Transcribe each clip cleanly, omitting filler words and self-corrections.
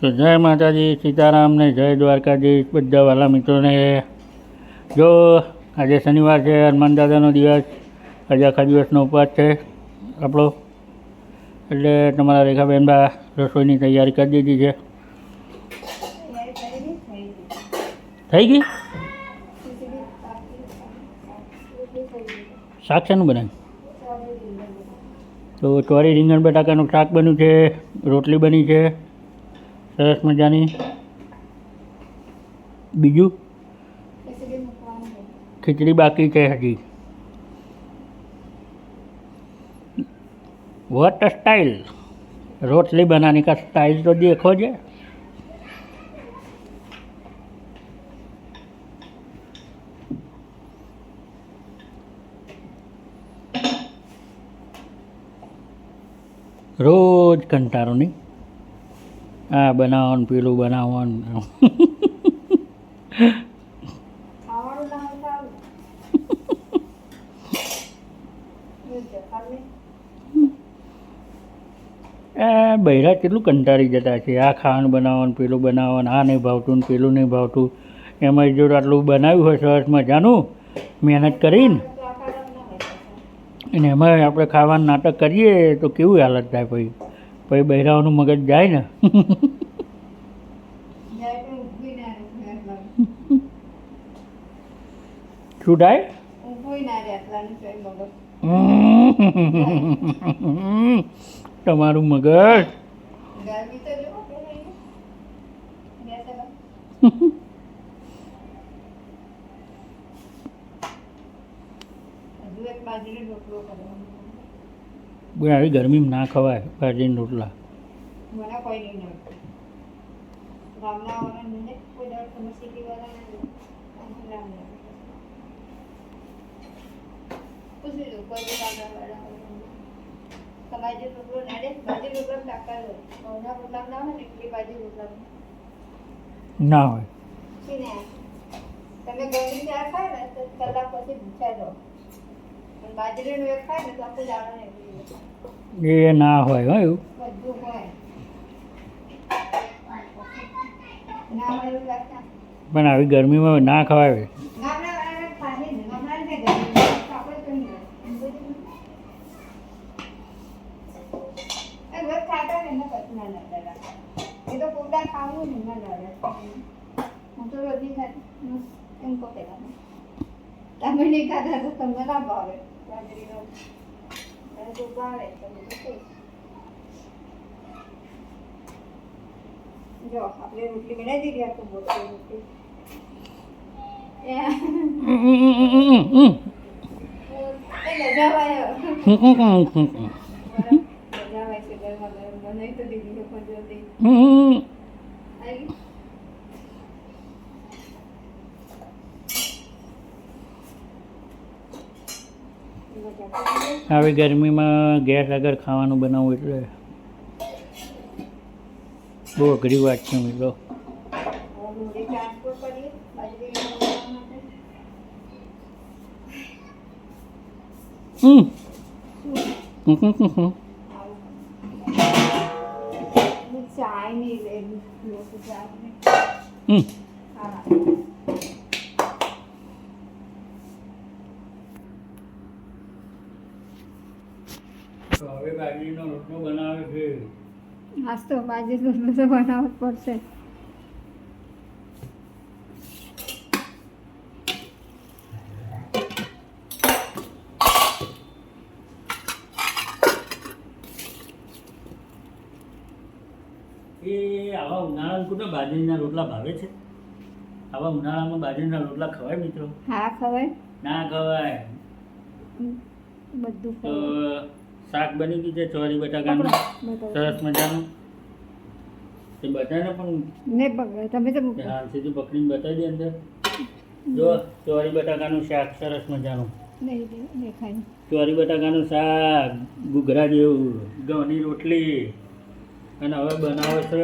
તો જય માતાજી, સીતારામ ને જય દ્વારકાધીશ બધા વાલા મિત્રોને. જો આજે શનિવાર છે, હનુમાન દાદાનો દિવસ, આજે આખા દિવસનો ઉપવાસ છે આપણો. એટલે તમારા રેખાબેન બા રસોઈની તૈયારી કરી દીધી છે. થઈ ગઈ? શાક શાનું બનાવ્યું? તો ચોરી રીંગણ બટાકાનું શાક બન્યું છે, રોટલી બની છે સરસ મજાની. બીજું खिचड़ी बाकी है हजी. व्हाट स्टाइल, रोटली बनाने का स्टाइल तो देखो जे. रोज कंटारो नहीं आ बनाओ पेलू बनाओ. બૈરા કેટલું કંટાળી જતા છે. આ ખાવાનું બનાવવાનું, પેલું બનાવવાનું, આ નહીં ભાવતું ને પેલું નહીં ભાવતું. એમાં જો આટલું બનાવ્યું હોય સરસ મજાનું મહેનત કરીને, અને એમાં આપણે ખાવાનું નાટક કરીએ તો કેવું હાલત થાય. પછી બૈરાઓનું મગજ જાય ને. શું થાય? તમારું મગજ આવી ગરમીમાં ના ખવાય બાજરીના રોટલા. ના હોય એ ના હોય હો એવું. પણ આવી ગરમીમાં ના ખવાય. તમે નહીં ખાતા તો તમને ના ભાવે. જો આપણે રોટલી બનાવી દીધી. આ તો મોટી રોટલી આવી ગરમીમાં ગેસ આગળ ખાવાનું બનાવવું એટલે બહુ અઘરી વાત છે મિત્રો. તો હવે બાજરીનો રોટલો બનાવે છે. આજ તો બાજરીનો રોટલો તો બનાવવો જ પડશે. એ આવા ઉનાળામાં કોને બાજરીના રોટલા ભાવે છે? આવા ઉનાળામાં બાજરીના રોટલા ખવાય મિત્રો? હા ખવાય. ના ખવાય. બધું તો શાક બની ગયું છે ચોરી બટાકાનું સરસ મજાનું. એ બધાને પણ નહીં પકડે. તમે તો હાલ સીધું પકડીને બતાવી દે અંદર. જો ચોરી બટાકાનું શાક સરસ મજાનું. નહીં દેખાય. ચોરી બટાકાનું શાક, ઘૂઘરા જેવું, ઘઉંની રોટલી, અને હવે બનાવે છે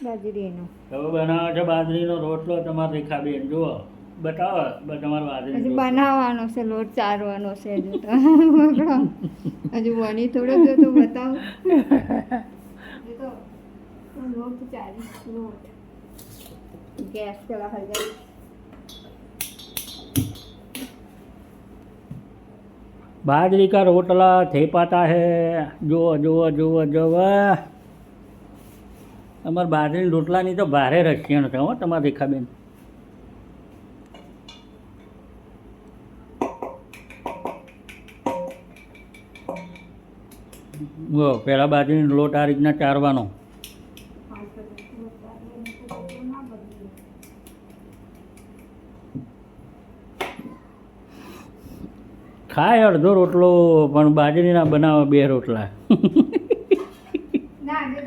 બાજરીનો. હવે બનાવે છે બાજરીનો રોટલો. તમારે રેખાબેન જુઓ બતાવો તમારો બાજરી હજુ બનાવવાનો છે, લોટ ચારવાનો છે. હજુ તો હજુ બની થોડોક તો બતાવો. લોટ ચાલી લોટ ગેસ પેલા હલ જાય बाजरी का रोटला थे पाता है જો જો જો જો અમારે બાજરી રોટલાની તો ભારે રસિયણ છે હો તમારે રેખાબેન. પહેલાં બાજરીનો લોટ આ રીતના ચારવાનો. ખાય અડધો રોટલો પણ બાજરીના બનાવે 2 રોટલા. ના આજે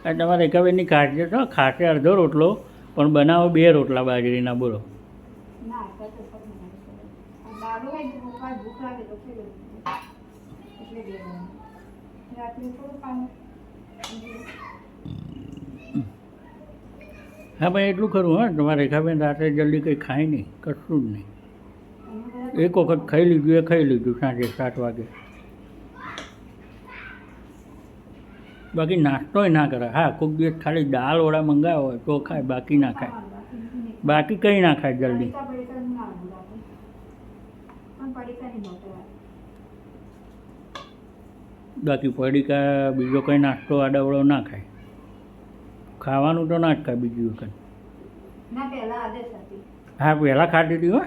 તો તમારે રેખાબેનની ખાશે તો ખાશે અડધો રોટલો પણ બનાવો 2 રોટલા બાજરીના. બોલો. ના તો દારૂ હોય તો ભૂખ લાગે તો એટલે બે રાત્રે થોડું ખાવાનું. હા ભાઈ એટલું ખરું. હા તમારે રેખાબેન રાત્રે જલ્દી કંઈ ખાય નહીં, કશું જ નહીં. એક વખત ખાઈ લીધું એ ખાઈ લીધું સાંજે 7 વાગે. બાકી નાસ્તોય ના કરે. હા કોઈક દિવસ ખાલી દાળ વડા મંગાવ્યો હોય તો ખાય, બાકી ના ખાય. બાકી કંઈ ના ખાય જલ્દી. બાકી પડીકા બીજો કંઈ નાસ્તો આડાવડો ના ખાય. ખાવાનું તો ના જ ખાય બીજી વખત. ના પહેલા આદત હતી. હા પહેલાં ખાતી હતી હો.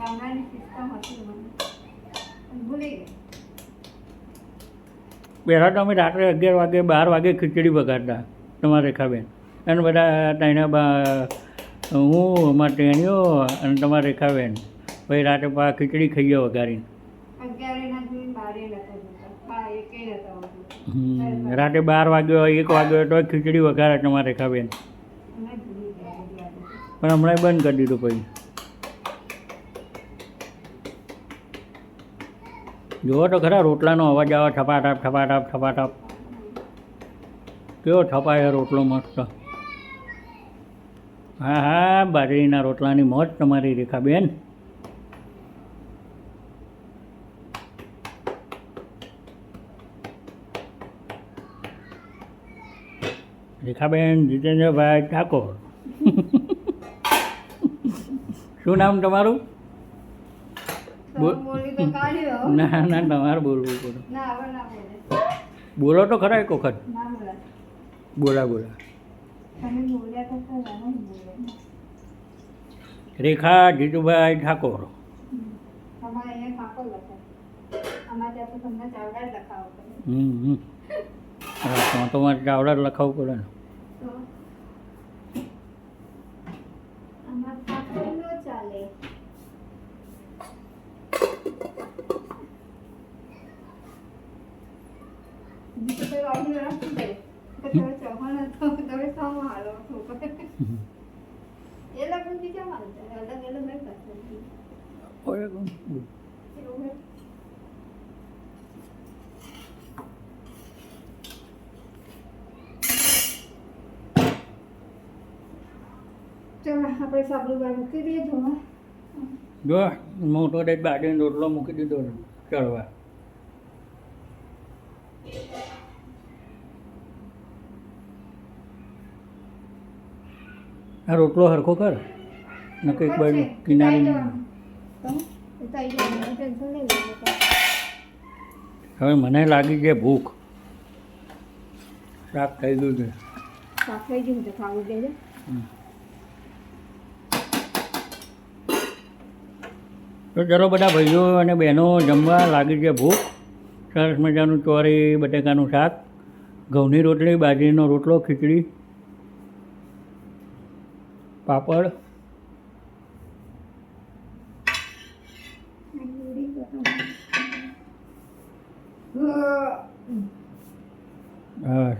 ગામડાની સિસ્ટમ હતી ભૂલી ગઈ. પહેલાં તો અમે રાત્રે 11 વાગે 12 વાગે ખીચડી વગાડતા તમારે રેખાબેન. અને બધા ત્રણે હું અમારા ટેણીઓ અને તમારે રેખાબેન પછી રાતે ખીચડી ખાઈએ વગાડીને. 11 ના જોઈને 12 નતો જતા, 1 નતો. રાતે 12 વાગ્યો 1 વાગ્યો તો ખીચડી વઘારે તમારે રેખાબેન. પણ હમણાં બંધ કરી દીધું પછી. જુઓ તો ખરા રોટલાનો અવાજ આવે ઠપાઠપ ઠપાઠપ ઠપાઠપ. કેવો ઠપાય રોટલો મસ્ત. હા હા બાજરીના રોટલાની મોજ તમારી રેખાબેન. રેખાબેન જીતેન્દ્રભાઈ ઠાકોર. શું નામ તમારું? બોલી તો કાઢ્યો. ના ના તમારે બોલવું પડે. ના હવે ના બોલે. બોલો તો ખરા એક વખત. ના બોલા. બોલા બોલા. તમે બોલ્યા તો ખરા, નહીં બોલે. રેખા જીતુભાઈ ઠાકોર. અમારે અહીંયા કાકો લખે. અમારે ત્યાં તો તમને ચાવડા જ લખાવો પડે. હા તો મારે ચાવડા જ લખાવવું પડે ને. તો અમારે કાકો ન ચાલે. બીજું કોઈ વાગી રાખવું પડે. તો તમે ચૌહાણ હતો, તમે સામો હાલો છો. એ લગ્ન બીજા માનતા અલગ અલગ નહીં કરતા. એવું હે. ચાલો આપણે સાબુદાણા મૂકી દઈએ ધોવા. જો મોટો ડેટ બાજરીનો રોટલો મૂકી દીધો ને ચડવા. આ રોટલો હરખો કર ને કંઈક બાજુ કિનારે. હવે મને લાગી છે ભૂખ. શાક થઈ ગયું છે. શાક થઈ ગયું છે, ખાવું દેજો. તો ચલો બધા ભાઈઓ અને બહેનો જમવા લાગી છે ભૂખ. સરસ મજાનું ચોરી બટેકાનું શાક, ઘઉંની રોટલી, બાજરીનો રોટલો, ખીચડી, પાપડ.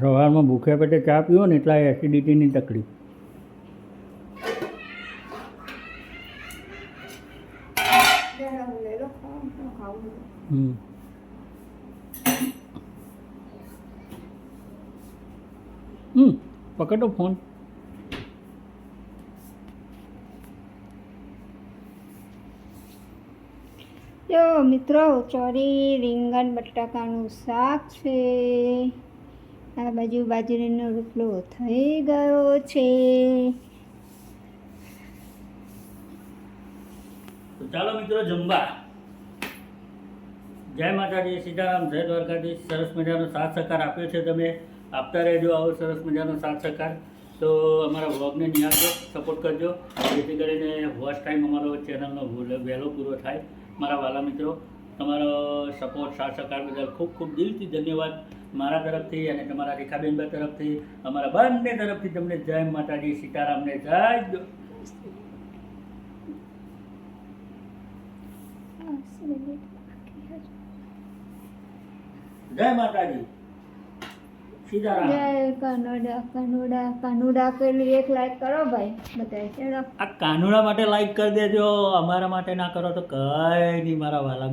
સવારમાં ભૂખ્યા પેટે ચા પીવો ને એટલા એસિડિટીની તકલીફ. પકડો ફોન. જો મિત્રો ચોરી રીંગણ બટાકાનું શાક છે. આ બાજુ બાજરીનો રોટલો થઈ ગયો છે. તો ચાલો મિત્રો જમવા. જય માતાજી, સીતારામ, જય દ્વારકાધીશ. સરસ મજાનો સાથ સહકાર આપ્યો છે તમે, આપતા રહેજો આવો સરસ મજાનો સાથ સહકાર. તો અમારા વ્લોગને નિહાળજો, સપોર્ટ કરજો, જેથી કરીને વોચ ટાઈમ અમારો ચેનલનો વહેલો પૂરો થાય. મારા વાલા મિત્રો, તમારો સપોર્ટ સાથ સહકાર બદલ ખૂબ ખૂબ દિલથી ધન્યવાદ મારા તરફથી અને તમારા રેખાબેનબા તરફથી, અમારા બંને તરફથી તમને જય માતાજી, સીતારામને જય માતાજી, સીતારામ. જય કાનુડા કાનુડા કાનુડા પેલી એક લાઈક કરો ભાઈ બધાય ચલો. આ કાનુડા માટે લાઈક કરી દેજો, અમારા માટે ના કરો તો કઈ નહીં મારા વાલા.